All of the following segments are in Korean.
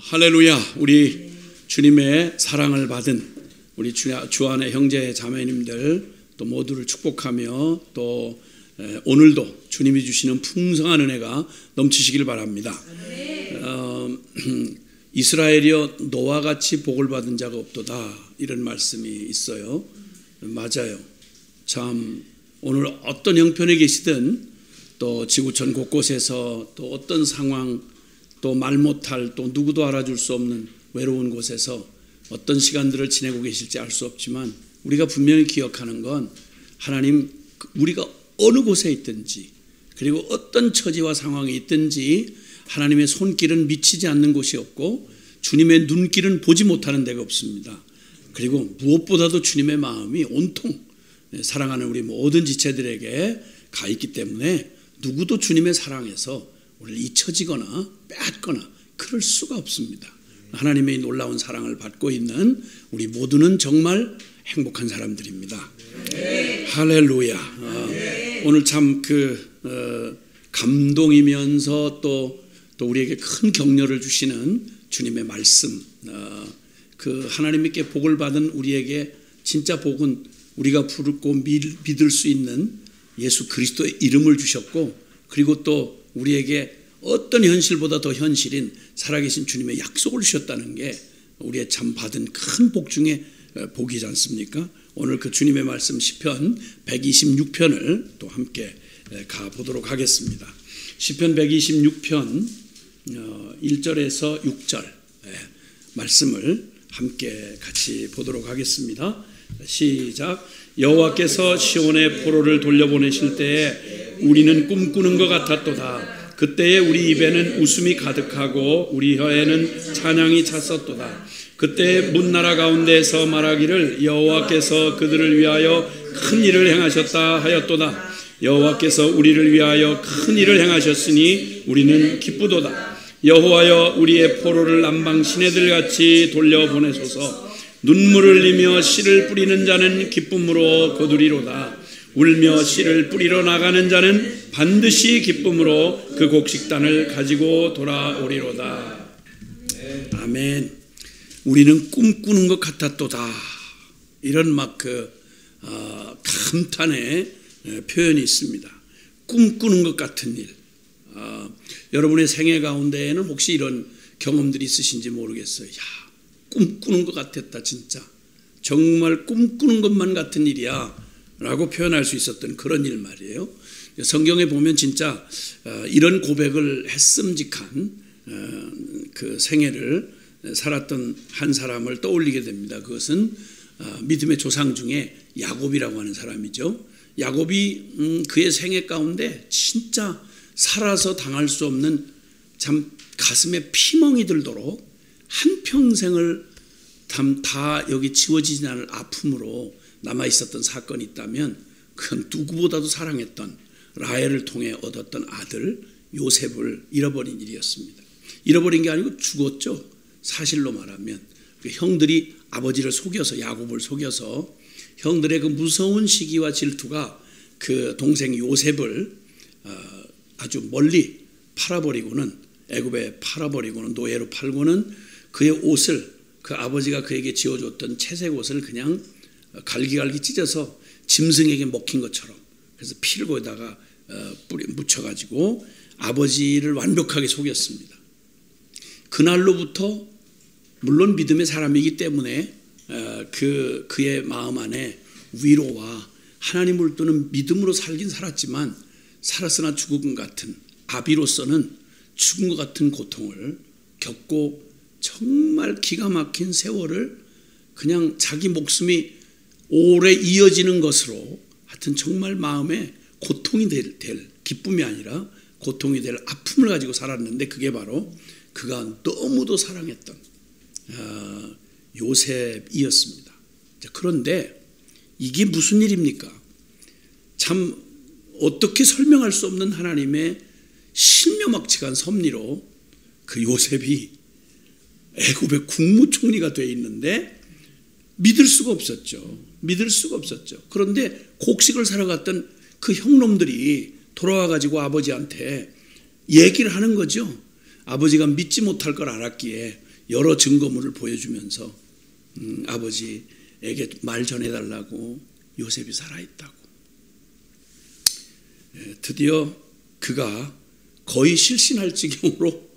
할렐루야. 우리 주님의 사랑을 받은 우리 주 안의 형제 자매님들 또 모두를 축복하며 또 오늘도 주님이 주시는 풍성한 은혜가 넘치시길 바랍니다. 이스라엘이여 너와 같이 복을 받은 자가 없도다, 이런 말씀이 있어요. 맞아요. 참 오늘 어떤 형편에 계시든 또 지구촌 곳곳에서 또 어떤 상황, 또 말 못할, 또 누구도 알아줄 수 없는 외로운 곳에서 어떤 시간들을 지내고 계실지 알 수 없지만 우리가 분명히 기억하는 건 하나님, 우리가 어느 곳에 있든지 그리고 어떤 처지와 상황에 있든지 하나님의 손길은 미치지 않는 곳이 없고 주님의 눈길은 보지 못하는 데가 없습니다. 그리고 무엇보다도 주님의 마음이 온통 사랑하는 우리 모든 지체들에게 가 있기 때문에 누구도 주님의 사랑에서 우리를 잊혀지거나 빼앗거나 그럴 수가 없습니다. 하나님의 놀라운 사랑을 받고 있는 우리 모두는 정말 행복한 사람들입니다. 네. 할렐루야. 오늘 참 감동이면서 또 우리에게 큰 격려를 주시는 주님의 말씀, 하나님께 복을 받은 우리에게 진짜 복은 우리가 부르고 믿을 수 있는 예수 그리스도의 이름을 주셨고, 그리고 또 우리에게 어떤 현실보다 더 현실인 살아계신 주님의 약속을 주셨다는 게 우리의 참 받은 큰 복 중에 복이지 않습니까? 오늘 그 주님의 말씀 시편 126편을 또 함께 가보도록 하겠습니다. 시편 126편 1절에서 6절 말씀을 함께 같이 보도록 하겠습니다. 시작. 여호와께서 시온의 포로를 돌려보내실 때에 우리는 꿈꾸는 것 같았도다. 그때에 우리 입에는 웃음이 가득하고 우리 혀에는 찬양이 찼었도다. 그때 문나라 가운데에서 말하기를 여호와께서 그들을 위하여 큰 일을 행하셨다 하였도다. 여호와께서 우리를 위하여 큰 일을 행하셨으니 우리는 기쁘도다. 여호와여 우리의 포로를 남방 시내들같이 돌려보내소서. 눈물을 흘리며 씨를 뿌리는 자는 기쁨으로 거두리로다. 울며 씨를 뿌리러 나가는 자는 반드시 기쁨으로 그 곡식단을 가지고 돌아오리로다. 아멘. 우리는 꿈꾸는 것 같았도다, 이런 감탄의 표현이 있습니다. 꿈꾸는 것 같은 일. 여러분의 생애 가운데에는 혹시 이런 경험들이 있으신지 모르겠어요. 야, 꿈꾸는 것 같았다. 진짜 정말 꿈꾸는 것만 같은 일이야 라고 표현할 수 있었던 그런 일 말이에요. 성경에 보면 진짜 이런 고백을 했음직한 그 생애를 살았던 한 사람을 떠올리게 됩니다. 그것은 믿음의 조상 중에 야곱이라고 하는 사람이죠. 야곱이 그의 생애 가운데 진짜 살아서 당할 수 없는 참 가슴에 피멍이 들도록 한평생을 다 여기 지워지지 않을 아픔으로 남아있었던 사건이 있다면 그건 누구보다도 사랑했던 라헬을 통해 얻었던 아들 요셉을 잃어버린 일이었습니다. 잃어버린 게 아니고 죽었죠. 사실로 말하면 형들이 아버지를 속여서, 야곱을 속여서 형들의 그 무서운 시기와 질투가 그 동생 요셉을 아주 멀리 팔아버리고는, 애굽에 팔아버리고는, 노예로 팔고는 그의 옷을, 그 아버지가 그에게 지어줬던 채색 옷을 그냥 갈기갈기 찢어서 짐승에게 먹힌 것처럼, 그래서 피를 거기다가 묻혀가지고 아버지를 완벽하게 속였습니다. 그날로부터 물론 믿음의 사람이기 때문에 그의 마음 안에 위로와 하나님을 두는 믿음으로 살긴 살았지만 살았으나 죽은 것 같은, 아비로서는 죽은 것 같은 고통을 겪고 정말 기가 막힌 세월을 그냥 자기 목숨이 오래 이어지는 것으로, 하여튼 정말 마음에 고통이 될 기쁨이 아니라 고통이 될 아픔을 가지고 살았는데, 그게 바로 그가 너무도 사랑했던 요셉이었습니다. 그런데 이게 무슨 일입니까? 참 어떻게 설명할 수 없는 하나님의 신묘막측한 섭리로 그 요셉이 애굽의 국무총리가 되어 있는데 믿을 수가 없었죠. 믿을 수가 없었죠. 그런데 곡식을 사러 갔던 그 형놈들이 돌아와가지고 아버지한테 얘기를 하는 거죠. 아버지가 믿지 못할 걸 알았기에 여러 증거물을 보여주면서 아버지에게 말 전해달라고 요셉이 살아있다고. 드디어 그가 거의 실신할 지경으로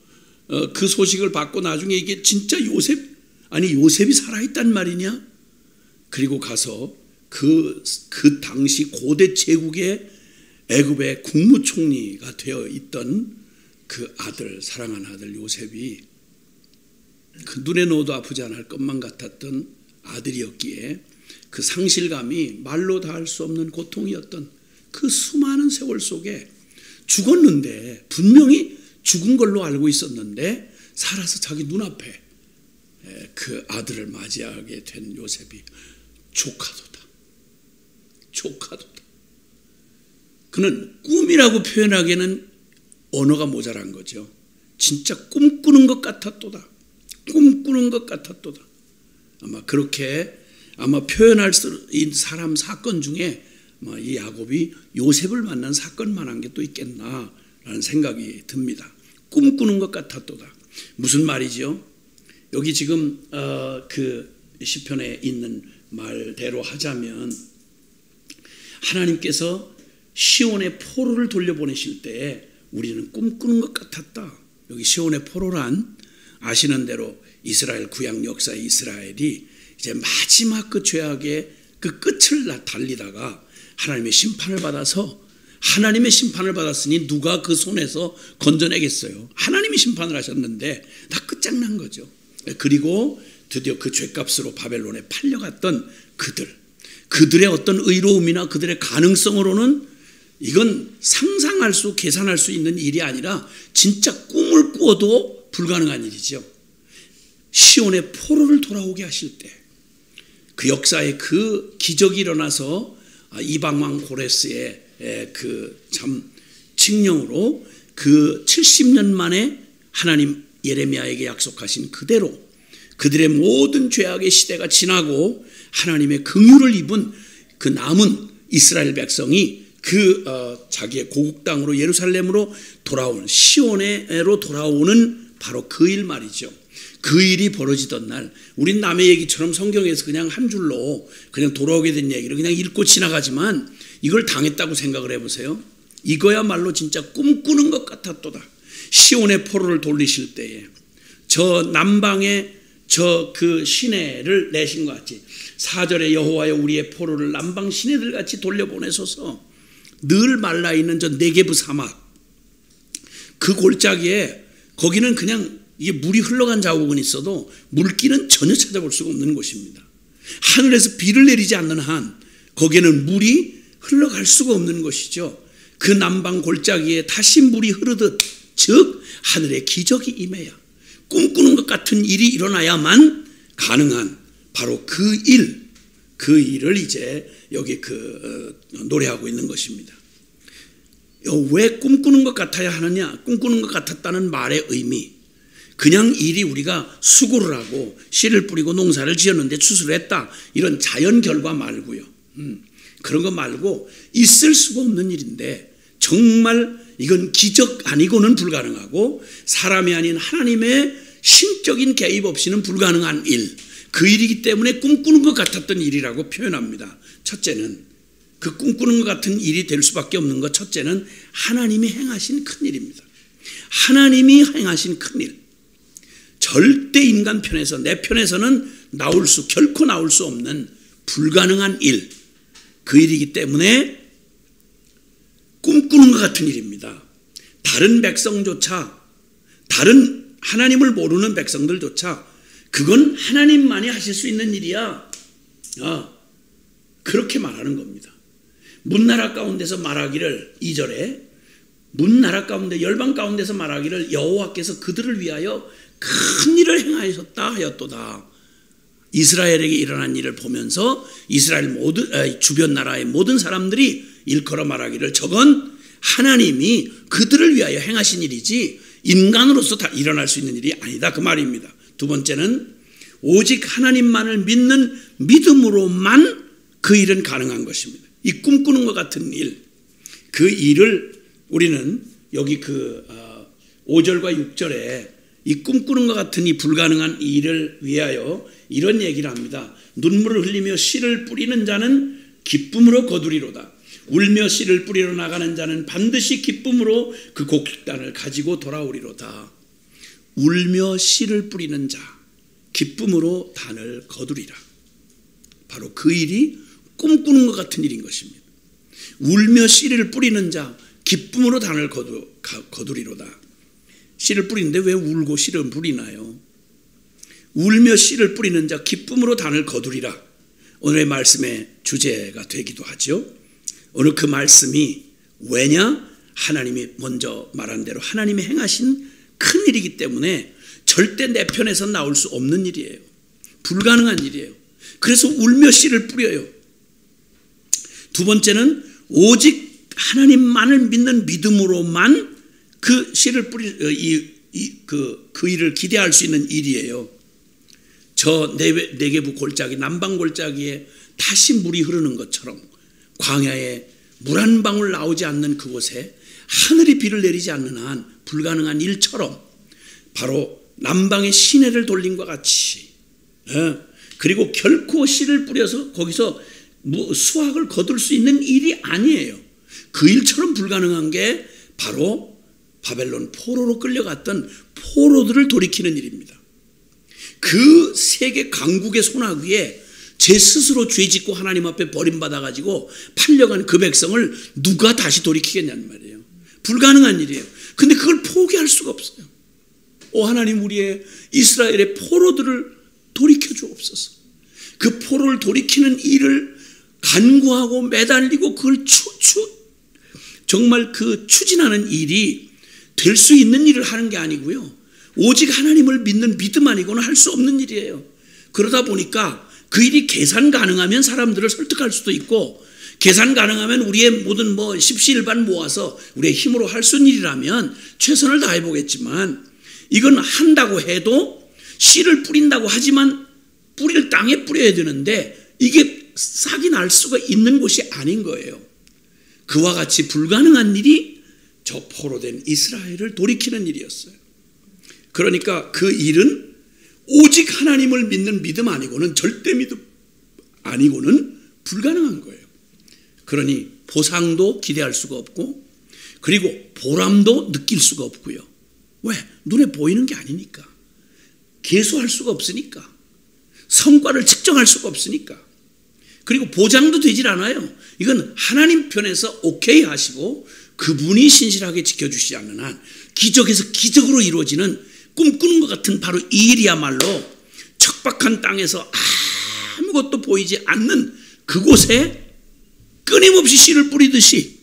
그 소식을 받고 나중에 이게 진짜 요셉이 살아있단 말이냐? 그리고 가서 그 당시 고대 제국의 애굽의 국무총리가 되어 있던 그 아들, 사랑하는 아들 요셉이 그 눈에 넣어도 아프지 않을 것만 같았던 아들이었기에 그 상실감이 말로 다 할 수 없는 고통이었던 그 수많은 세월 속에 죽었는데, 분명히 죽은 걸로 알고 있었는데 살아서 자기 눈앞에 그 아들을 맞이하게 된 요셉이 조카도다. 그는 꿈이라고 표현하기에는 언어가 모자란 거죠. 진짜 꿈꾸는 것 같았도다. 아마 그렇게 표현할 수 있는 사람 사건 중에 이 야곱이 요셉을 만난 사건만한 게 또 있겠나라는 생각이 듭니다. 꿈꾸는 것 같았도다. 무슨 말이죠? 여기 지금 그 시편에 있는 말대로 하자면 하나님께서 시온의 포로를 돌려보내실 때 우리는 꿈꾸는 것 같았다. 여기 시온의 포로란 아시는 대로 이스라엘 구약 역사의 이스라엘이 이제 마지막 그 죄악의 그 끝을 달리다가 하나님의 심판을 받았으니 누가 그 손에서 건져내겠어요. 하나님이 심판을 하셨는데 다 끝장난 거죠. 그리고 드디어 그 죄값으로 바벨론에 팔려갔던 그들의 어떤 의로움이나 그들의 가능성으로는 이건 계산할 수 있는 일이 아니라 진짜 꿈을 꾸어도 불가능한 일이죠. 시온의 포로를 돌아오게 하실 때 그 역사에 그 기적이 일어나서 이방왕 고레스의 그 참 칙령으로 그 70년 만에 하나님 예레미야에게 약속하신 그대로 그들의 모든 죄악의 시대가 지나고 하나님의 긍휼을 입은 그 남은 이스라엘 백성이 자기의 고국 땅으로 예루살렘으로 돌아오는, 시온으로 돌아오는 바로 그 일 말이죠. 그 일이 벌어지던 날, 우린 남의 얘기처럼 성경에서 그냥 한 줄로 그냥 돌아오게 된 얘기를 그냥 읽고 지나가지만 이걸 당했다고 생각을 해보세요. 이거야말로 진짜 꿈꾸는 것 같았도다. 시온의 포로를 돌리실 때에 저 남방의 그 시내를 내신 것 같이 4절에 여호와여 우리의 포로를 남방 시내들 같이 돌려보내소서. 늘 말라있는 저 네게브 사막 그 골짜기에 거기는 그냥 이게 물이 흘러간 자국은 있어도 물길은 전혀 찾아볼 수가 없는 곳입니다. 하늘에서 비를 내리지 않는 한 거기에는 물이 흘러갈 수가 없는 것이죠. 그 남방 골짜기에 다시 물이 흐르듯, 즉 하늘의 기적이 임해야, 꿈꾸는 것 같은 일이 일어나야만 가능한 바로 그 일을 이제 여기 노래하고 있는 것입니다. 왜 꿈꾸는 것 같아야 하느냐? 꿈꾸는 것 같았다는 말의 의미, 그냥 일이 우리가 수고를 하고 씨를 뿌리고 농사를 지었는데 추수를 했다, 이런 자연 결과 말고요. 그런 거 말고 있을 수가 없는 일인데 정말 이건 기적 아니고는 불가능하고 사람이 아닌 하나님의 신적인 개입 없이는 불가능한 일, 그 일이기 때문에 꿈꾸는 것 같았던 일이라고 표현합니다. 첫째는 그 꿈꾸는 것 같은 일이 될 수밖에 없는 것, 첫째는 하나님이 행하신 큰일입니다. 하나님이 행하신 큰일, 절대 인간 편에서, 내 편에서는 결코 나올 수 없는 불가능한 일, 그 일이기 때문에 꿈꾸는 것 같은 일입니다. 다른 백성조차, 다른 하나님을 모르는 백성들조차 그건 하나님만이 하실 수 있는 일이야, 그렇게 말하는 겁니다. 문나라 가운데서 말하기를, 2절에 문나라 가운데 열방 가운데서 말하기를 여호와께서 그들을 위하여 큰 일을 행하셨다 하였도다. 이스라엘에게 일어난 일을 보면서 이스라엘 주변 나라의 모든 사람들이 일컬어 말하기를 저건 하나님이 그들을 위하여 행하신 일이지 인간으로서 다 일어날 수 있는 일이 아니다, 그 말입니다. 두 번째는 오직 하나님만을 믿는 믿음으로만 그 일은 가능한 것입니다. 이 꿈꾸는 것 같은 일, 그 일을 우리는 여기 5절과 6절에 이 꿈꾸는 것 같은 이 불가능한 일을 위하여 이런 얘기를 합니다. 눈물을 흘리며 씨를 뿌리는 자는 기쁨으로 거두리로다. 울며 씨를 뿌리러 나가는 자는 반드시 기쁨으로 그 곡식단을 가지고 돌아오리로다. 울며 씨를 뿌리는 자, 기쁨으로 단을 거두리라. 바로 그 일이 꿈꾸는 것 같은 일인 것입니다. 울며 씨를 뿌리는 자, 기쁨으로 단을 거두리로다. 씨를 뿌리는데 왜 울고 씨를 뿌리나요? 울며 씨를 뿌리는 자, 기쁨으로 단을 거두리라. 오늘의 말씀의 주제가 되기도 하죠. 오늘 그 말씀이 왜냐? 하나님이 먼저 말한 대로 하나님이 행하신 큰 일이기 때문에 절대 내 편에서 나올 수 없는 일이에요. 불가능한 일이에요. 그래서 울며 씨를 뿌려요. 두 번째는 오직 하나님만을 믿는 믿음으로만 그 씨를 그 일을 기대할 수 있는 일이에요. 저 네게부 골짜기, 남방 골짜기에 다시 물이 흐르는 것처럼 광야에 물 한 방울 나오지 않는 그곳에 하늘이 비를 내리지 않는 한 불가능한 일처럼 바로 남방의 시내를 돌린 것 같이, 그리고 결코 씨를 뿌려서 거기서 수확을 거둘 수 있는 일이 아니에요. 그 일처럼 불가능한 게 바로 바벨론 포로로 끌려갔던 포로들을 돌이키는 일입니다. 그 세계 강국의 손아귀에 제 스스로 죄짓고 하나님 앞에 버림받아가지고 팔려간 그 백성을 누가 다시 돌이키겠냐는 말이에요. 불가능한 일이에요. 근데 그걸 포기할 수가 없어요. 하나님, 우리의 이스라엘의 포로들을 돌이켜 주옵소서. 그 포로를 돌이키는 일을 간구하고 매달리고 그걸 정말 그 추진하는 일이 될 수 있는 일을 하는 게 아니고요, 오직 하나님을 믿는 믿음 아니고는 할 수 없는 일이에요. 그러다 보니까 그 일이 계산 가능하면 사람들을 설득할 수도 있고, 계산 가능하면 우리의 모든 십시일반 모아서 우리의 힘으로 할 수 있는 일이라면 최선을 다해 보겠지만, 이건 한다고 해도 씨를 뿌린다고 하지만 뿌릴 땅에 뿌려야 되는데 이게 싹이 날 수가 있는 곳이 아닌 거예요. 그와 같이 불가능한 일이 저 포로된 이스라엘을 돌이키는 일이었어요. 그러니까 그 일은 오직 하나님을 믿는 믿음 아니고는, 절대 믿음 아니고는 불가능한 거예요. 그러니 보상도 기대할 수가 없고, 그리고 보람도 느낄 수가 없고요. 왜? 눈에 보이는 게 아니니까. 계수할 수가 없으니까. 성과를 측정할 수가 없으니까. 그리고 보장도 되질 않아요. 이건 하나님 편에서 오케이 하시고 그분이 신실하게 지켜주시지 않는 한 기적에서 기적으로 이루어지는 꿈꾸는 것 같은 바로 이 일이야말로 척박한 땅에서 아무것도 보이지 않는 그곳에 끊임없이 씨를 뿌리듯이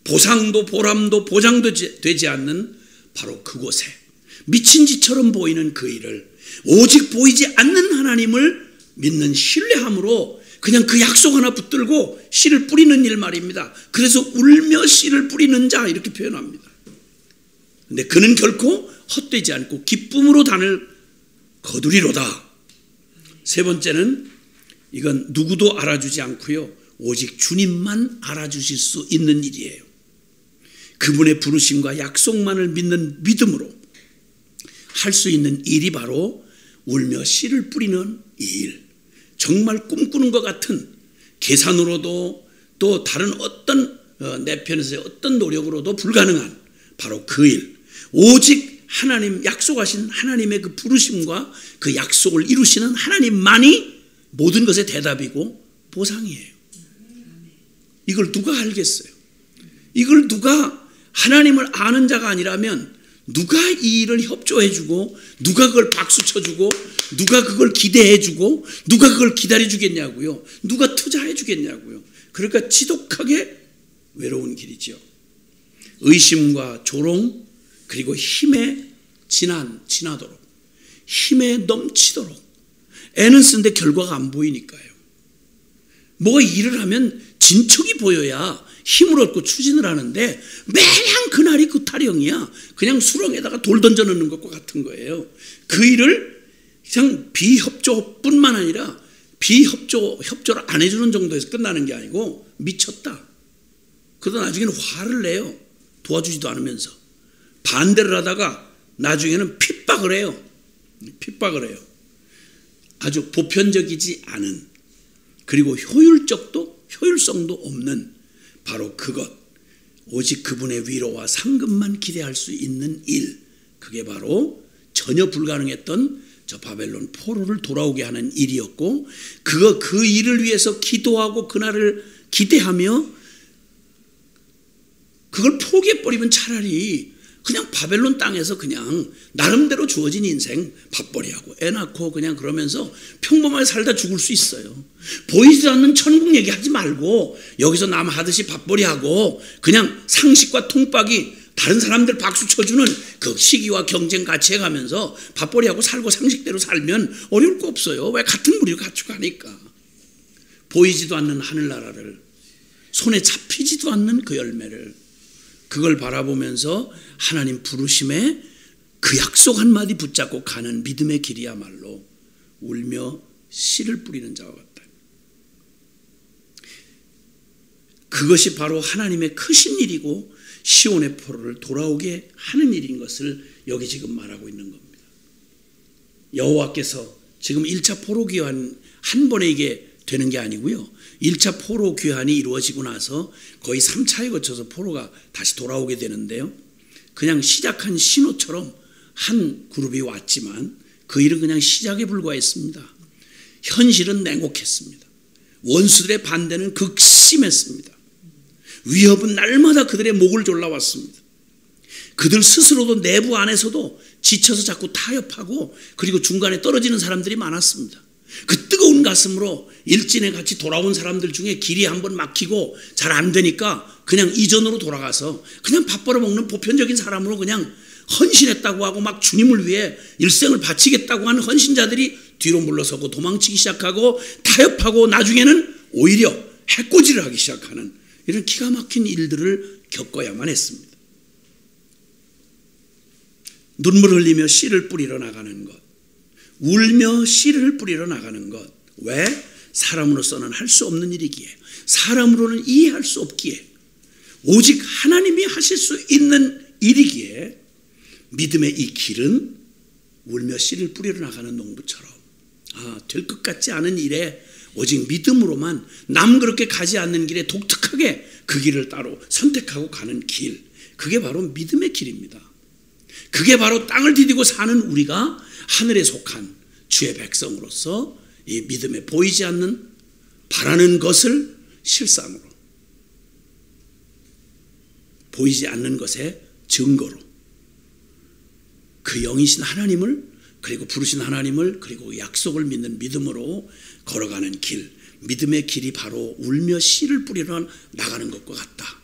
보상도 보람도 보장도 되지 않는 바로 그곳에 미친 짓처럼 보이는 그 일을 오직 보이지 않는 하나님을 믿는 신뢰함으로 그냥 그 약속 하나 붙들고 씨를 뿌리는 일 말입니다. 그래서 울며 씨를 뿌리는 자 이렇게 표현합니다. 근데 그는 결코 헛되지 않고 기쁨으로 단을 거두리로다. 세 번째는 이건 누구도 알아주지 않고요, 오직 주님만 알아주실 수 있는 일이에요. 그분의 부르심과 약속만을 믿는 믿음으로 할 수 있는 일이 바로 울며 씨를 뿌리는 이 일. 정말 꿈꾸는 것 같은, 계산으로도 또 다른 어떤 내 편에서의 어떤 노력으로도 불가능한 바로 그 일. 오직 하나님, 약속하신 하나님의 그 부르심과 그 약속을 이루시는 하나님만이 모든 것의 대답이고 보상이에요. 이걸 누가 알겠어요? 이걸 누가, 하나님을 아는 자가 아니라면 누가 이 일을 협조해주고, 누가 그걸 박수 쳐주고, 누가 그걸 기대해주고, 누가 그걸 기다려주겠냐고요. 누가 투자해주겠냐고요. 그러니까 지독하게 외로운 길이죠. 의심과 조롱, 그리고 힘에 지나도록, 힘에 넘치도록 애는 쓰는데 결과가 안 보이니까요. 뭐가 일을 하면 진척이 보여야 힘을 얻고 추진을 하는데 매냥 그날이 그 타령이야. 그냥 수렁에다가 돌 던져 넣는 것과 같은 거예요. 그 일을 그냥 비협조뿐만 아니라 협조를 안 해주는 정도에서 끝나는 게 아니고 미쳤다. 그러다 나중에는 화를 내요. 도와주지도 않으면서. 반대를 하다가 나중에는 핍박을 해요. 핍박을 해요. 아주 보편적이지 않은, 그리고 효율성도 없는 바로 그것, 오직 그분의 위로와 상급만 기대할 수 있는 일, 그게 바로 전혀 불가능했던 저 바벨론 포로를 돌아오게 하는 일이었고, 그 일을 위해서 기도하고 그날을 기대하며 그걸 포기해버리면 차라리 그냥 바벨론 땅에서 그냥 나름대로 주어진 인생 밥벌이하고 애 낳고 그냥 그러면서 평범하게 살다 죽을 수 있어요. 보이지도 않는 천국 얘기하지 말고 여기서 남 하듯이 밥벌이하고 그냥 상식과 통박이 다른 사람들 박수 쳐주는 그 시기와 경쟁 같이 해가면서 밥벌이하고 살고 상식대로 살면 어려울 거 없어요. 왜? 같은 무리를 같이 가니까. 보이지도 않는 하늘나라를, 손에 잡히지도 않는 그 열매를, 그걸 바라보면서 하나님 부르심에 그 약속 한마디 붙잡고 가는 믿음의 길이야말로 울며 씨를 뿌리는 자와 같다. 그것이 바로 하나님의 크신 일이고 시온의 포로를 돌아오게 하는 일인 것을 여기 지금 말하고 있는 겁니다. 여호와께서 지금 1차 포로 귀환 한 번에 이게 되는 게 아니고요. 1차 포로 귀환이 이루어지고 나서 거의 3차에 거쳐서 포로가 다시 돌아오게 되는데요. 그냥 시작한 신호처럼 한 그룹이 왔지만 그 일은 그냥 시작에 불과했습니다. 현실은 냉혹했습니다. 원수들의 반대는 극심했습니다. 위협은 날마다 그들의 목을 졸라왔습니다. 그들 스스로도 내부 안에서도 지쳐서 자꾸 타협하고 그리고 중간에 떨어지는 사람들이 많았습니다. 그 뜨거운 가슴으로 일진에 같이 돌아온 사람들 중에 길이 한번 막히고 잘 안 되니까 그냥 이전으로 돌아가서 그냥 밥 벌어먹는 보편적인 사람으로 그냥 헌신했다고 하고 막 주님을 위해 일생을 바치겠다고 하는 헌신자들이 뒤로 물러서고 도망치기 시작하고 타협하고 나중에는 오히려 해코지를 하기 시작하는 이런 기가 막힌 일들을 겪어야만 했습니다. 눈물 흘리며 씨를 뿌리러 나가는 것, 울며 씨를 뿌리러 나가는 것. 왜? 사람으로서는 할 수 없는 일이기에, 사람으로는 이해할 수 없기에, 오직 하나님이 하실 수 있는 일이기에 믿음의 이 길은 울며 씨를 뿌리러 나가는 농부처럼 될 것 같지 않은 일에 오직 믿음으로만 남 그렇게 가지 않는 길에 독특하게 그 길을 따로 선택하고 가는 길, 그게 바로 믿음의 길입니다. 그게 바로 땅을 디디고 사는 우리가 하늘에 속한 주의 백성으로서 이 믿음에 보이지 않는 바라는 것을 실상으로, 보이지 않는 것의 증거로 그 영이신 하나님을, 그리고 부르신 하나님을, 그리고 약속을 믿는 믿음으로 걸어가는 길, 믿음의 길이 바로 울며 씨를 뿌리러 나가는 것과 같다.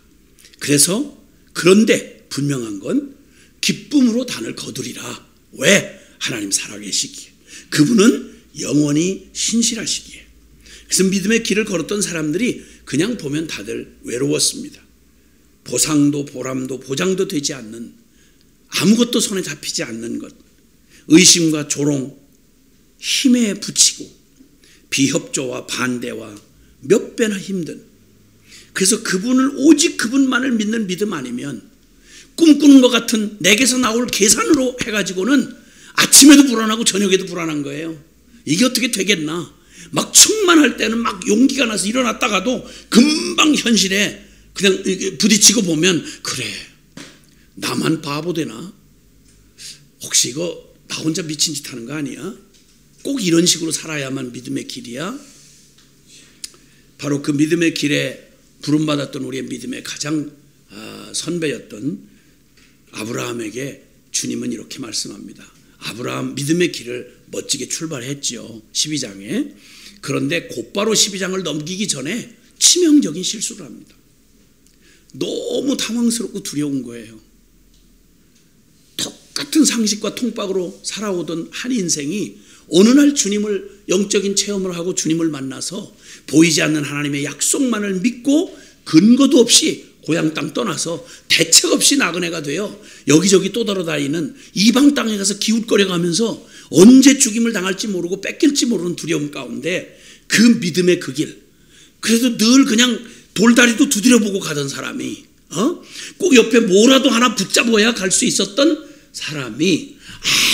그래서 그런데 분명한 건 기쁨으로 단을 거두리라. 왜? 하나님 살아계시기에, 그분은 영원히 신실하시기에. 그래서 믿음의 길을 걸었던 사람들이 그냥 보면 다들 외로웠습니다. 보상도 보람도 보장도 되지 않는, 아무것도 손에 잡히지 않는 것, 의심과 조롱, 힘에 부치고 비협조와 반대와 몇 배나 힘든, 그래서 그분을, 오직 그분만을 믿는 믿음 아니면 꿈꾸는 것 같은 내게서 나올 계산으로 해가지고는 아침에도 불안하고 저녁에도 불안한 거예요. 이게 어떻게 되겠나. 막 충만할 때는 막 용기가 나서 일어났다가도 금방 현실에 그냥 부딪히고 보면, 그래, 나만 바보 되나? 혹시 이거 나 혼자 미친 짓 하는 거 아니야? 꼭 이런 식으로 살아야만 믿음의 길이야? 바로 그 믿음의 길에 부름받았던 우리의 믿음의 가장 선배였던 아브라함에게 주님은 이렇게 말씀합니다. 아브라함 믿음의 길을 멋지게 출발했죠. 12장에. 그런데 곧바로 12장을 넘기기 전에 치명적인 실수를 합니다. 너무 당황스럽고 두려운 거예요. 똑같은 상식과 통박으로 살아오던 한 인생이 어느 날 주님을, 영적인 체험을 하고 주님을 만나서 보이지 않는 하나님의 약속만을 믿고 근거도 없이 고향 땅 떠나서 대책 없이 나그네가 되어 여기저기 떠돌아다니는 이방 땅에 가서 기웃거려가면서 언제 죽임을 당할지 모르고 뺏길지 모르는 두려움 가운데 그 믿음의 그 길, 그래도 늘 그냥 돌다리도 두드려보고 가던 사람이 꼭 옆에 뭐라도 하나 붙잡아야 갈 수 있었던 사람이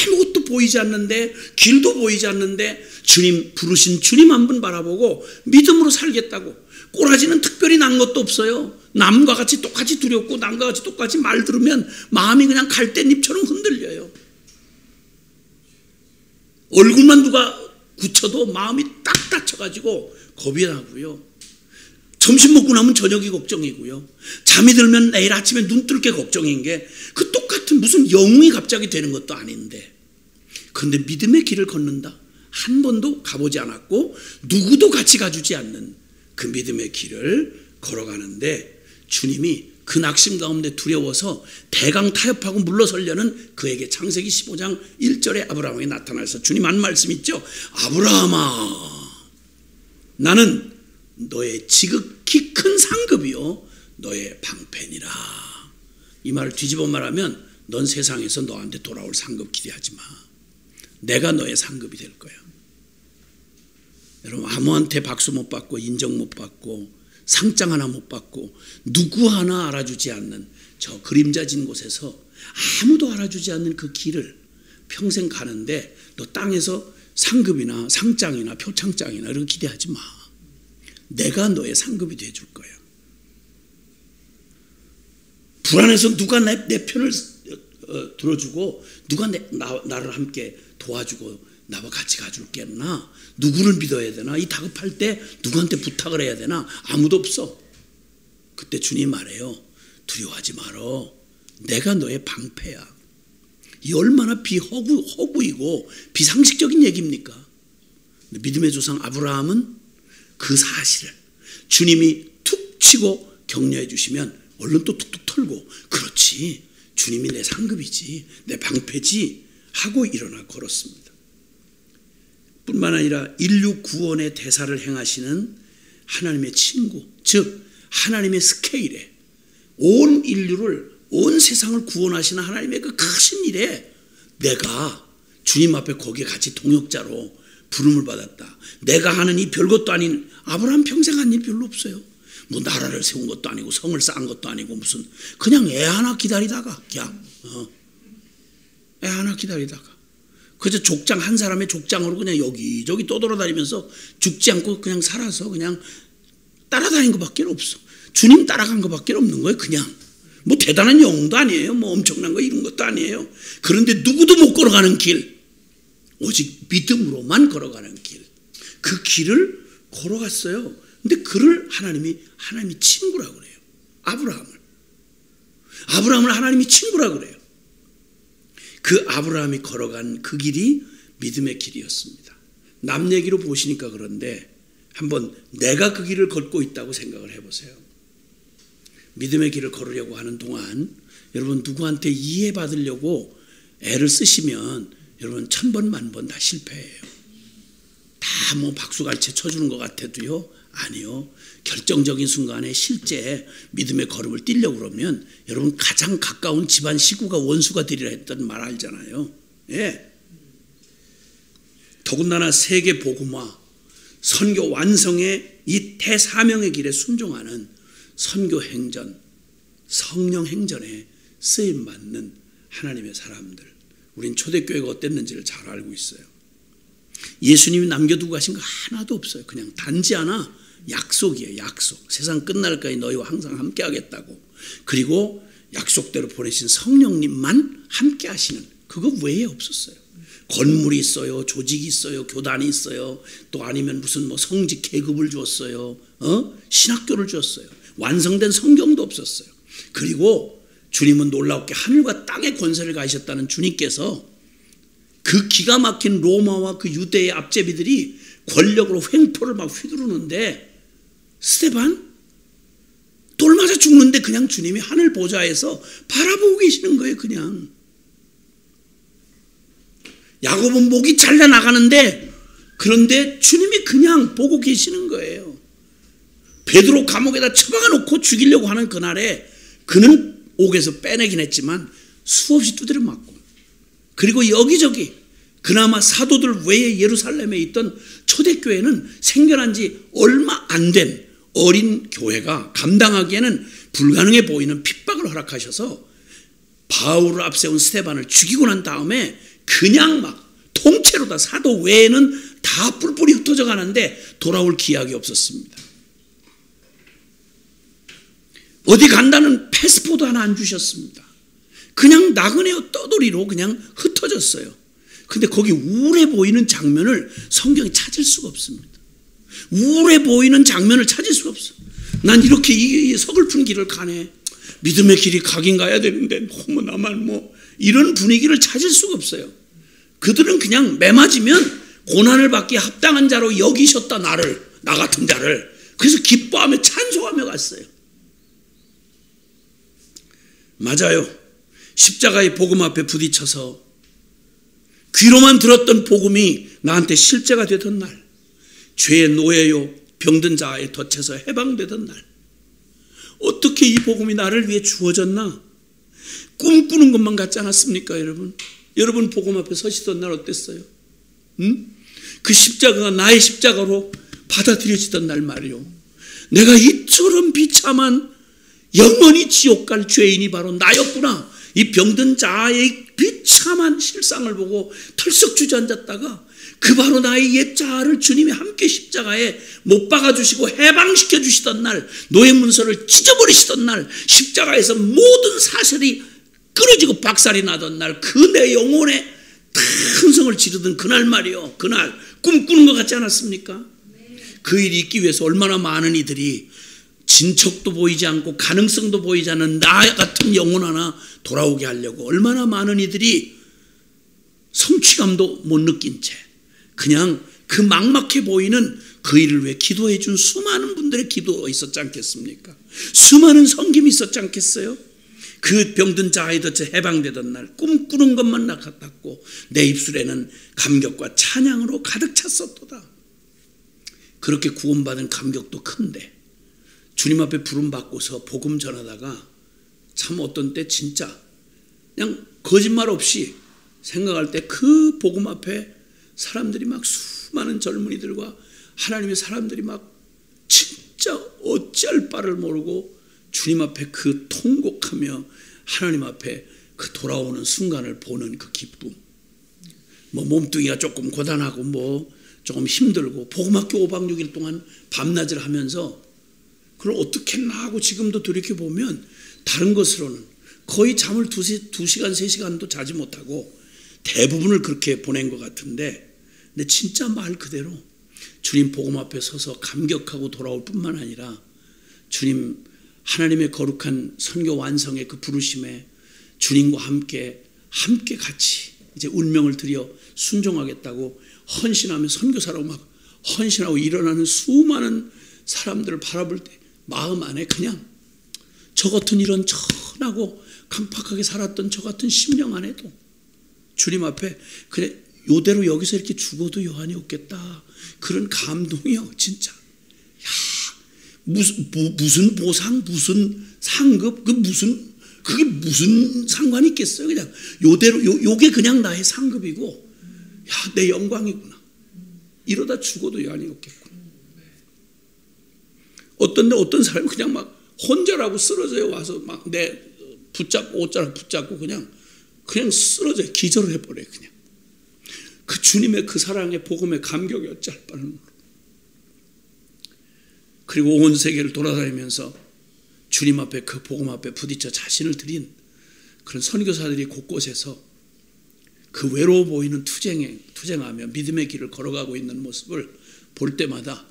아무것도 보이지 않는데, 길도 보이지 않는데 주님, 부르신 주님 한 분 바라보고 믿음으로 살겠다고. 꼬라지는 특별히 난 것도 없어요. 남과 같이 똑같이 두렵고 남과 같이 똑같이 말 들으면 마음이 그냥 갈대잎처럼 흔들려요. 얼굴만 누가 굳혀도 마음이 딱 다쳐가지고 겁이 나고요. 점심 먹고 나면 저녁이 걱정이고요. 잠이 들면 내일 아침에 눈 뜰 게 걱정인 게, 그 똑같은 무슨 영웅이 갑자기 되는 것도 아닌데, 그런데 믿음의 길을 걷는다. 한 번도 가보지 않았고 누구도 같이 가주지 않는 그 믿음의 길을 걸어가는데, 주님이 그 낙심 가운데 두려워서 대강 타협하고 물러서려는 그에게 창세기 15장 1절에 아브라함이 나타나서 주님 한 말씀 있죠. 아브라함아, 나는 너의 지극히 큰 상급이요 너의 방패니라. 이 말을 뒤집어 말하면, 넌 세상에서 너한테 돌아올 상급 기대하지 마. 내가 너의 상급이 될 거야. 여러분, 아무한테 박수 못 받고 인정 못 받고 상장 하나 못 받고 누구 하나 알아주지 않는 저 그림자진 곳에서, 아무도 알아주지 않는 그 길을 평생 가는데, 너 땅에서 상급이나 상장이나 표창장이나 이런 거 기대하지 마. 내가 너의 상급이 돼줄 거야. 불안해서 누가 내 편을 들어주고 누가 나를 함께 도와주고 나와 같이 가줄겠나? 누구를 믿어야 되나? 이 다급할 때 누구한테 부탁을 해야 되나? 아무도 없어. 그때 주님 말해요. 두려워하지 말어. 내가 너의 방패야. 이 얼마나 허구이고 비상식적인 얘기입니까? 믿음의 조상 아브라함은 그 사실을 주님이 툭 치고 격려해 주시면 얼른 또 툭툭 털고, 그렇지, 주님이 내 상급이지, 내 방패지 하고 일어나 걸었습니다. 뿐만 아니라 인류 구원의 대사를 행하시는 하나님의 친구, 즉 하나님의 스케일에, 온 인류를, 온 세상을 구원하시는 하나님의 그 크신 일에 내가 주님 앞에 거기에 같이 동역자로 부름을 받았다. 내가 하는 이 별것도 아닌, 아브라함 평생 한 일 별로 없어요. 뭐 나라를 세운 것도 아니고 성을 쌓은 것도 아니고 무슨, 그냥 애 하나 기다리다가, 애 하나 기다리다가 그저 족장, 한 사람의 족장으로 그냥 여기저기 떠돌아다니면서 죽지 않고 그냥 살아서 그냥 따라다닌 것밖에 없어. 주님 따라간 것밖에 없는 거예요. 그냥 뭐 대단한 영웅도 아니에요. 뭐 엄청난 거 이런 것도 아니에요. 그런데 누구도 못 걸어가는 길, 오직 믿음으로만 걸어가는 길, 그 길을 걸어갔어요. 근데 그를 하나님이 친구라고 그래요. 아브라함을 하나님이 친구라고 그래요. 그 아브라함이 걸어간 그 길이 믿음의 길이었습니다. 남 얘기로 보시니까 그런데 한번 내가 그 길을 걷고 있다고 생각을 해보세요. 믿음의 길을 걸으려고 하는 동안 여러분, 누구한테 이해받으려고 애를 쓰시면 여러분 1000번 만번 다 실패해요. 다 뭐 박수갈채 쳐주는 것 같아도요, 아니요. 결정적인 순간에 실제 믿음의 걸음을 뛰려고 그러면 여러분, 가장 가까운 집안 식구가 원수가 되리라 했던 말 알잖아요. 예. 더군다나 세계 복음화, 선교 완성의 이 대사명의 길에 순종하는 선교 행전, 성령 행전에 쓰임받는 하나님의 사람들, 우린 초대교회가 어땠는지를 잘 알고 있어요. 예수님이 남겨두고 가신 거 하나도 없어요. 그냥 단지 하나, 약속이에요. 약속. 세상 끝날까지 너희와 항상 함께 하겠다고. 그리고 약속대로 보내신 성령님만 함께 하시는, 그거 외에 없었어요. 건물이 있어요, 조직이 있어요, 교단이 있어요, 또 아니면 무슨 뭐 성직 계급을 주었어요, 신학교를 주었어요. 완성된 성경도 없었어요. 그리고 주님은 놀랍게 하늘과 땅의 권세를 가지셨다는 주님께서 그 기가 막힌 로마와 그 유대의 앞제비들이 권력으로 횡포를 막 휘두르는데, 스데반 돌 맞아 죽는데 그냥 주님이 하늘 보좌에서 바라보고 계시는 거예요. 그냥 야곱은 목이 잘려 나가는데, 그런데 주님이 그냥 보고 계시는 거예요. 베드로 감옥에다 처박아 놓고 죽이려고 하는 그날에 그는 옥에서 빼내긴 했지만 수없이 두드려 맞고, 그리고 여기저기 그나마 사도들 외에 예루살렘에 있던 초대교회는 생겨난 지 얼마 안 된 어린 교회가 감당하기에는 불가능해 보이는 핍박을 허락하셔서 바울을 앞세운 스데반을 죽이고 난 다음에 그냥 막 통째로 다 사도 외에는 다 뿔뿔이 흩어져 가는데 돌아올 기약이 없었습니다. 어디 간다는 패스포드 하나 안 주셨습니다. 그냥 나그네 떠돌이로 그냥 흩어졌어요. 근데 거기 우울해 보이는 장면을 성경이 찾을 수가 없습니다. 우울해 보이는 장면을 찾을 수가 없어. 난 이렇게 이 서글픈 길을 가네. 믿음의 길이 가긴 가야 되는데 너무 나만 이런 분위기를 찾을 수가 없어요. 그들은 그냥 매맞으면 고난을 받기에 합당한 자로 여기셨다 나를, 나 같은 자를. 그래서 기뻐하며 찬송하며 갔어요. 맞아요. 십자가의 복음 앞에 부딪혀서 귀로만 들었던 복음이 나한테 실제가 되던 날, 죄의 노예요 병든 자의 덫에서 해방되던 날, 어떻게 이 복음이 나를 위해 주어졌나? 꿈꾸는 것만 같지 않았습니까, 여러분? 여러분 복음 앞에 서시던 날 어땠어요? 그 십자가가 나의 십자가로 받아들여지던 날 말이요. 내가 이처럼 비참한 영원히 지옥 갈 죄인이 바로 나였구나. 이 병든 자의 비참한 실상을 보고 털썩 주저앉았다가 그 바로 나의 옛 자아를 주님이 함께 십자가에 못 박아주시고 해방시켜 주시던 날, 노예 문서를 찢어버리시던 날, 십자가에서 모든 사실이 끊어지고 박살이 나던 날, 그 내 영혼에 탄성을 지르던 그날 말이요. 그날 꿈꾸는 것 같지 않았습니까? 그 일이 있기 위해서 얼마나 많은 이들이 진척도 보이지 않고 가능성도 보이지 않는 나 같은 영혼 하나 돌아오게 하려고 얼마나 많은 이들이 성취감도 못 느낀 채 그냥 그 막막해 보이는 그 일을 위해 기도해 준 수많은 분들의 기도가 있었지 않겠습니까? 수많은 섬김이 있었지 않겠어요? 그 병든 자아의 덫에 해방되던 날 꿈꾸는 것만 같았고 내 입술에는 감격과 찬양으로 가득 찼었도다. 그렇게 구원받은 감격도 큰데 주님 앞에 부름받고서 복음 전하다가 참 어떤 때 진짜 그냥 거짓말 없이 생각할 때 그 복음 앞에 사람들이 막 수많은 젊은이들과 하나님의 사람들이 막 진짜 어찌할 바를 모르고 주님 앞에 그 통곡하며 하나님 앞에 그 돌아오는 순간을 보는 그 기쁨. 몸뚱이가 조금 고단하고 조금 힘들고 복음학교 5박 6일 동안 밤낮을 하면서 그걸 어떻게 했나 하고 지금도 돌이켜보면 다른 것으로는 거의 잠을 2시간 3시간도 자지 못하고 대부분을 그렇게 보낸 것 같은데, 근데 진짜 말 그대로 주님 복음 앞에 서서 감격하고 돌아올 뿐만 아니라 주님 하나님의 거룩한 선교 완성의 그 부르심에 주님과 함께 같이 이제 운명을 들여 순종하겠다고 헌신하며 선교사라고 막 헌신하고 일어나는 수많은 사람들을 바라볼 때 마음 안에 그냥 저 같은 이런 천하고 강팍하게 살았던 저 같은 심령 안에도 주님 앞에 그래 요대로 여기서 이렇게 죽어도 여한이 없겠다. 그런 감동이요 진짜. 야, 무슨 보상, 무슨 상급, 그게 무슨 상관이 있겠어요? 그냥 요대로 요게 그냥 나의 상급이고, 야, 내 영광이구나. 이러다 죽어도 여한이 없겠구나. 어떤 사람이 그냥 막 혼자라고 쓰러져요. 와서 막 내 옷자락 붙잡고 그냥 쓰러져요. 기절을 해버려요. 그냥 그 주님의 그 사랑의 복음의 감격이 어찌할 바를 모르고, 그리고 온 세계를 돌아다니면서 주님 앞에 그 복음 앞에 부딪혀 자신을 드린 그런 선교사들이 곳곳에서 그 외로워 보이는 투쟁하며 믿음의 길을 걸어가고 있는 모습을 볼 때마다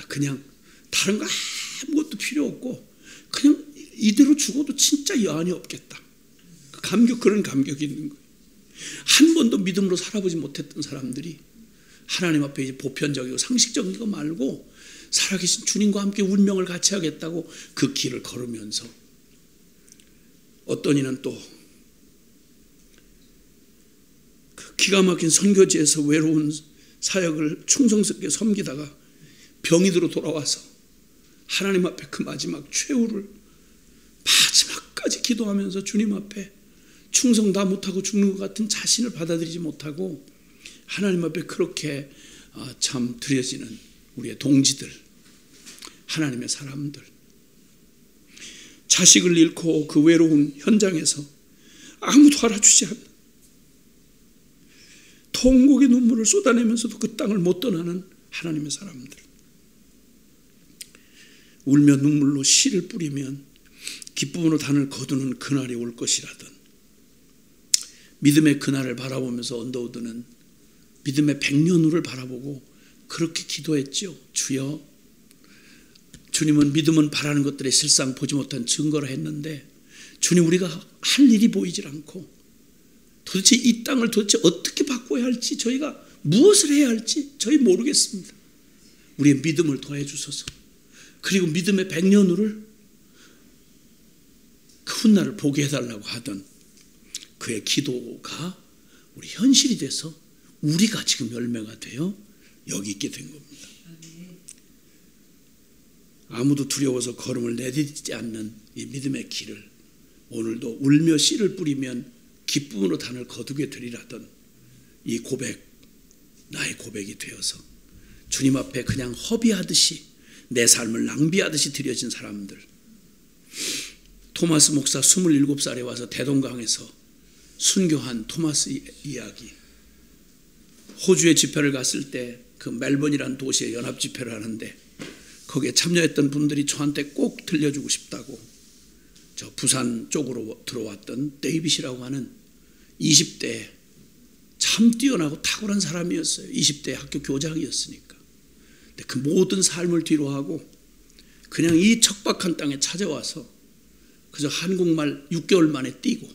그냥 다른 거 아무것도 필요 없고 그냥 이대로 죽어도 진짜 여한이 없겠다. 그런 감격이 있는 거예요. 한 번도 믿음으로 살아보지 못했던 사람들이 하나님 앞에 이제 보편적이고 상식적인 거 말고 살아계신 주님과 함께 운명을 같이 하겠다고 그 길을 걸으면서, 어떤 이는 또 그 기가 막힌 선교지에서 외로운 사역을 충성스럽게 섬기다가 병이 들어 돌아와서 하나님 앞에 그 마지막 최후를 마지막까지 기도하면서 주님 앞에 충성 다 못하고 죽는 것 같은 자신을 받아들이지 못하고 하나님 앞에 그렇게 참 드려지는 우리의 동지들, 하나님의 사람들, 자식을 잃고 그 외로운 현장에서 아무도 알아주지 않는, 통곡의 눈물을 쏟아내면서도 그 땅을 못 떠나는 하나님의 사람들, 울며 눈물로 씨를 뿌리면 기쁨으로 단을 거두는 그날이 올 것이라던 믿음의 그날을 바라보면서 언더우드는 믿음의 백년후를 바라보고 그렇게 기도했죠. 주여, 주님은 믿음은 바라는 것들의 실상 보지 못한 증거를 했는데 주님, 우리가 할 일이 보이질 않고 도대체 이 땅을 도대체 어떻게 바꿔야 할지, 저희가 무엇을 해야 할지 저희 모르겠습니다. 우리의 믿음을 더해 주소서. 그리고 믿음의 백년후를 그 훗날을 보게 해달라고 하던 그의 기도가 우리 현실이 돼서 우리가 지금 열매가 되어 여기 있게 된 겁니다. 아무도 두려워서 걸음을 내딛지 않는 이 믿음의 길을 오늘도 울며 씨를 뿌리면 기쁨으로 단을 거두게 되리라던 이 고백, 나의 고백이 되어서 주님 앞에 그냥 허비하듯이 내 삶을 낭비하듯이 드려진 사람들, 토마스 목사 27살에 와서 대동강에서 순교한 토마스 이야기, 호주에 집회를 갔을 때 그 멜번이라는 도시에 연합 집회를 하는데 거기에 참여했던 분들이 저한테 꼭 들려주고 싶다고 저 부산 쪽으로 들어왔던 데이빗이라고 하는 20대 참 뛰어나고 탁월한 사람이었어요. 20대 학교 교장이었으니까. 근데 그 모든 삶을 뒤로하고 그냥 이 척박한 땅에 찾아와서 그저 한국말 6개월 만에 뛰고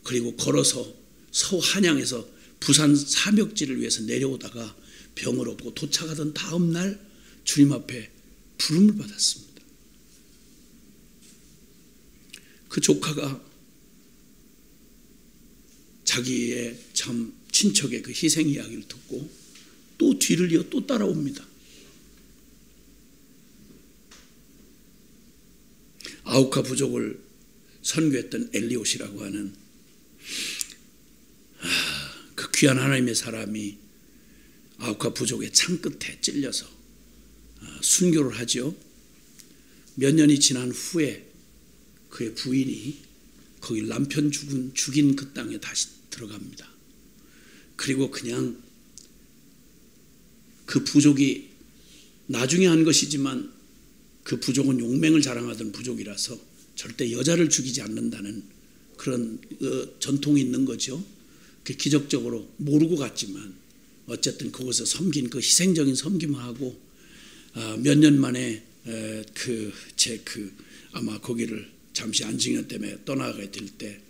그리고 걸어서 서한양에서 부산 사역지를 위해서 내려오다가 병을 얻고 도착하던 다음 날 주님 앞에 부름을 받았습니다. 그 조카가 자기의 참 친척의 그 희생 이야기를 듣고 또 뒤를 이어 또 따라옵니다. 아우카 부족을 선교했던 엘리옷이라고 하는 그 귀한 하나님의 사람이 아우카 부족의 창끝에 찔려서 순교를 하죠. 몇 년이 지난 후에 그의 부인이 거기 남편 죽인 그 땅에 다시 들어갑니다. 그리고 그냥 그 부족이 나중에 한 것이지만 그 부족은 용맹을 자랑하던 부족이라서 절대 여자를 죽이지 않는다는 그런 전통이 있는 거죠. 기적적으로 모르고 갔지만 어쨌든 그곳에 섬긴 그 희생적인 섬김하고 몇 년 만에 아마 거기를 잠시 안증연 때문에 떠나가게 될 때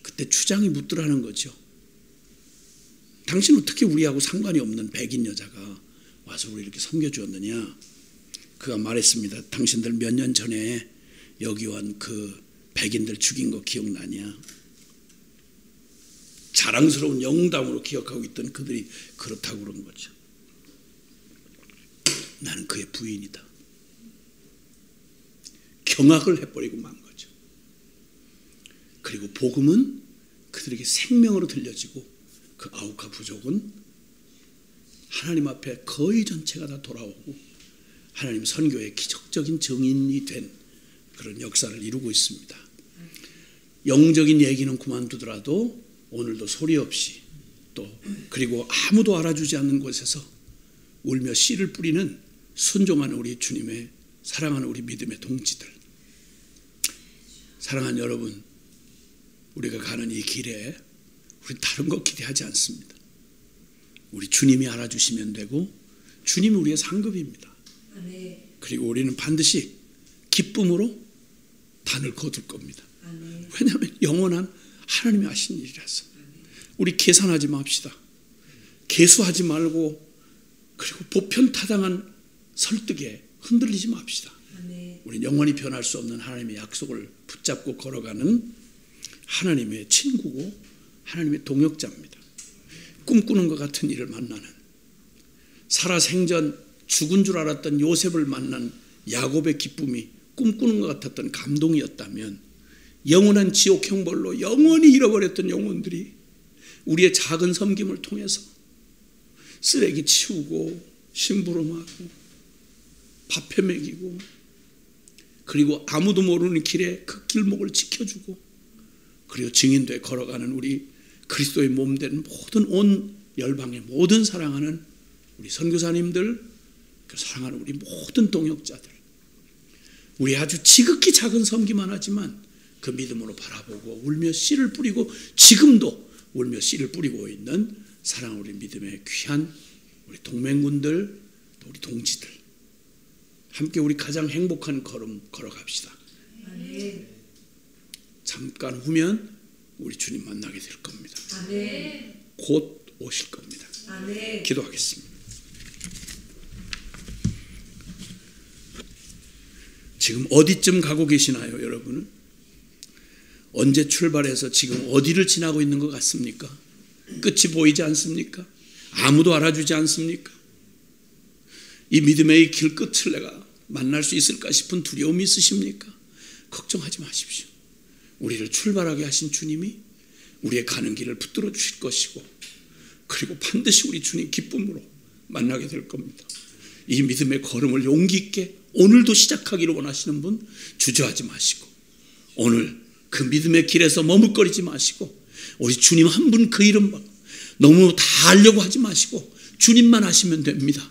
그때 추장이 묻더라는 거죠. 당신 어떻게 우리하고 상관이 없는 백인 여자가 와서 우리 이렇게 섬겨주었느냐. 그가 말했습니다. 당신들 몇 년 전에 여기 온 그 백인들 죽인 거 기억나냐. 자랑스러운 영웅담으로 기억하고 있던 그들이 그렇다고 그런 거죠. 나는 그의 부인이다. 경악을 해버리고 만 거죠. 그리고 복음은 그들에게 생명으로 들려지고 그 아우카 부족은 하나님 앞에 거의 전체가 다 돌아오고 하나님 선교의 기적적인 증인이 된 그런 역사를 이루고 있습니다. 영적인 얘기는 그만두더라도 오늘도 소리 없이 또 그리고 아무도 알아주지 않는 곳에서 울며 씨를 뿌리는 순종하는 우리 주님의 사랑하는 우리 믿음의 동지들, 사랑하는 여러분, 우리가 가는 이 길에 우리 다른 거 기대하지 않습니다. 우리 주님이 알아주시면 되고 주님이 우리의 상급입니다. 그리고 우리는 반드시 기쁨으로 단을 거둘 겁니다. 왜냐하면 영원한 하나님이 하신 일이라서. 우리 계산하지 맙시다. 계수하지 말고 그리고 보편타당한 설득에 흔들리지 맙시다. 우리는 영원히 변할 수 없는 하나님의 약속을 붙잡고 걸어가는 하나님의 친구고 하나님의 동역자입니다. 꿈꾸는 것 같은 일을 만나는, 살아생전 죽은 줄 알았던 요셉을 만난 야곱의 기쁨이 꿈꾸는 것 같았던 감동이었다면 영원한 지옥 형벌로 영원히 잃어버렸던 영혼들이 우리의 작은 섬김을 통해서 쓰레기 치우고 심부름하고 밥해 먹이고 그리고 아무도 모르는 길에 그 길목을 지켜주고 그리고 증인되어 걸어가는 우리 그리스도의 몸된 모든 온 열방의 모든 사랑하는 우리 선교사님들, 사랑하는 우리 모든 동역자들, 우리 아주 지극히 작은 섬기만 하지만 그 믿음으로 바라보고 울며 씨를 뿌리고 지금도 울며 씨를 뿌리고 있는 사랑하는 우리 믿음의 귀한 우리 동맹군들, 또 우리 동지들, 함께 우리 가장 행복한 걸음 걸어갑시다. 아멘. 잠깐 후면 우리 주님 만나게 될 겁니다. 아멘. 곧 오실 겁니다. 아멘. 기도하겠습니다. 지금 어디쯤 가고 계시나요, 여러분은? 언제 출발해서 지금 어디를 지나고 있는 것 같습니까? 끝이 보이지 않습니까? 아무도 알아주지 않습니까? 이 믿음의 길 끝을 내가 만날 수 있을까 싶은 두려움이 있으십니까? 걱정하지 마십시오. 우리를 출발하게 하신 주님이 우리의 가는 길을 붙들어 주실 것이고, 그리고 반드시 우리 주님 기쁨으로 만나게 될 겁니다. 이 믿음의 걸음을 용기 있게 오늘도 시작하기를 원하시는 분 주저하지 마시고, 오늘 그 믿음의 길에서 머뭇거리지 마시고, 우리 주님 한 분 그 이름 너무 다 알려고 하지 마시고 주님만 하시면 됩니다.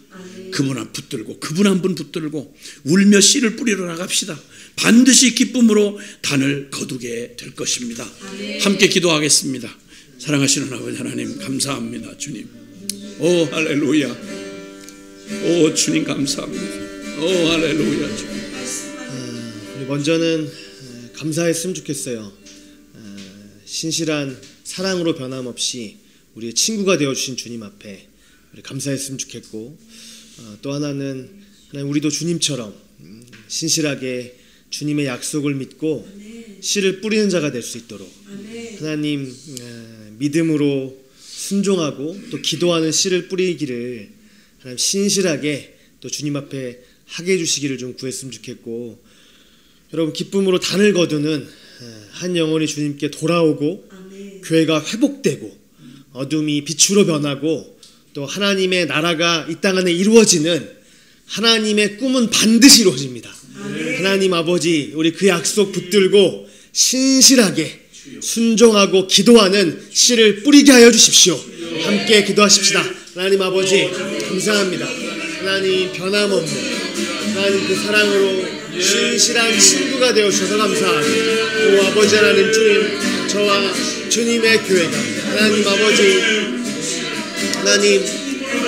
그분 한 붙들고, 그분 한 분 붙들고 울며 씨를 뿌리러 나갑시다. 반드시 기쁨으로 단을 거두게 될 것입니다. 함께 기도하겠습니다. 사랑하시는 아버지 하나님, 감사합니다. 주님, 오 할렐루야, 오 주님 감사합니다. 오 할렐루야. 주님, 먼저는 감사했으면 좋겠어요. 신실한 사랑으로 변함없이 우리의 친구가 되어주신 주님 앞에 우리 감사했으면 좋겠고, 또 하나는 하나님, 우리도 주님처럼 신실하게 주님의 약속을 믿고 씨를 뿌리는 자가 될 수 있도록 하나님, 믿음으로 순종하고 또 기도하는 씨를 뿌리기를 하나님 신실하게 또 주님 앞에 하게 해주시기를 좀 구했으면 좋겠고, 여러분 기쁨으로 단을 거두는 한 영혼이 주님께 돌아오고 교회가 회복되고 어둠이 빛으로 변하고 또 하나님의 나라가 이 땅 안에 이루어지는 하나님의 꿈은 반드시 이루어집니다. 하나님 아버지, 우리 그 약속 붙들고 신실하게 순종하고 기도하는 씨를 뿌리게 하여 주십시오. 함께 기도하십시다. 하나님 아버지 감사합니다. 하나님 변함없는 하나님 그 사랑으로 신실한 친구가 되어주셔서 감사합니다. 오 아버지 하나님, 주님, 저와 주님의 교회가 하나님 아버지 하나님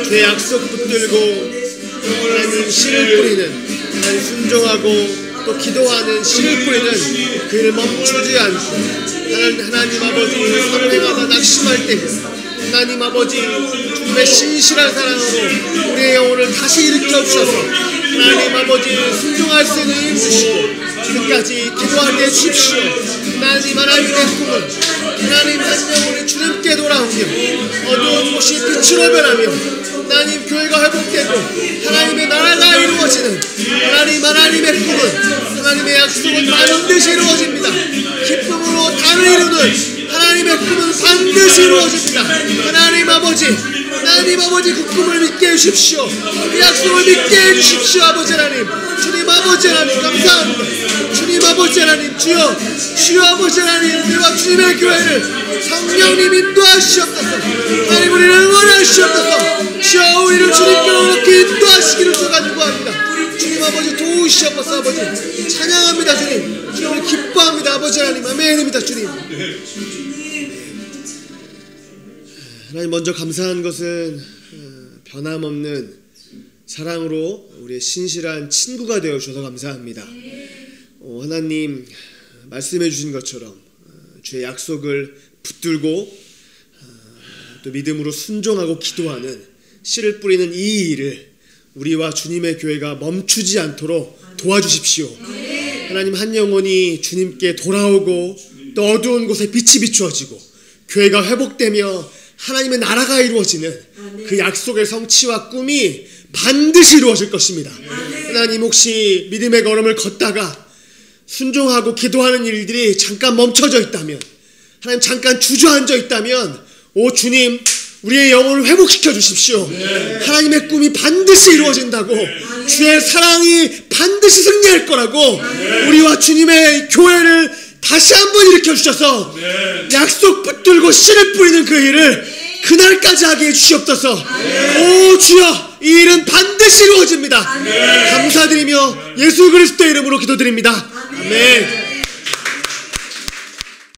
주의 약속 붙들고 하나님 씨를 뿌리는, 하나님 순종하고 또 기도하는 씨를 뿌리는 그 일 멈추지 않고 하나님 아버지 선행하다 낙심할 때 하나님 아버지 주님의 신실한 사랑으로 우리의 영혼을 다시 일으켜 주셔서 하나님 아버지 순종할 수 있는 힘 주시고 끝까지 기도하게 해주십시오. 하나님의 꿈은 하나님 한 영혼이 주님께 돌아오며 어두운 곳이 빛으로 변하며 하나님 교회가 회복되고 하나님의 나라가 이루어지는 하나님의 꿈은, 하나님의 약속은 반드시 이루어집니다. 기쁨으로 단을 이루는 하나님의 꿈은 반드시 이루어집니다. 하나님 아버지 그 꿈을 믿게 해주십시오. 그 약속을 믿게 해주십시오. 아버지 하나님, 주님 아버지 하나님 감사합니다. 주님 아버지 하나님, 주여 아버지 하나님, 우리와 주님의 교회를 성령님 인도하시옵소서. 하나님 우리를 응원하시옵소서. 주여 우리를 주님께로 이렇게 인도하시기를 주가지고 합니다. 주님 아버지 도우시옵소서. 아버지 찬양합니다. 주님을 기뻐합니다. 아버지 하나님, 아멘입니다. 주님. 하나님, 먼저 감사한 것은 변함없는 사랑으로 우리의 신실한 친구가 되어 주셔서 감사합니다. 하나님 말씀해 주신 것처럼 주의 약속을 붙들고 또 믿음으로 순종하고 기도하는 씨를 뿌리는 이 일을 우리와 주님의 교회가 멈추지 않도록 도와주십시오. 하나님, 한 영혼이 주님께 돌아오고 또 어두운 곳에 빛이 비추어지고 교회가 회복되며 하나님의 나라가 이루어지는 그 약속의 성취와 꿈이 반드시 이루어질 것입니다. 하나님, 혹시 믿음의 걸음을 걷다가 순종하고 기도하는 일들이 잠깐 멈춰져 있다면, 하나님 잠깐 주저앉아 있다면, 오 주님, 우리의 영혼을 회복시켜 주십시오. 하나님의 꿈이 반드시 이루어진다고 주의 사랑이 반드시 승리할 거라고 우리와 주님의 교회를 다시 한번 일으켜 주셔서 약속 붙들고 씨를 뿌리는 그 일을 그날까지 하게 해주시옵소서. 오 주여, 이 일은 반드시 이루어집니다. 감사드리며 예수 그리스도의 이름으로 기도드립니다. 아멘.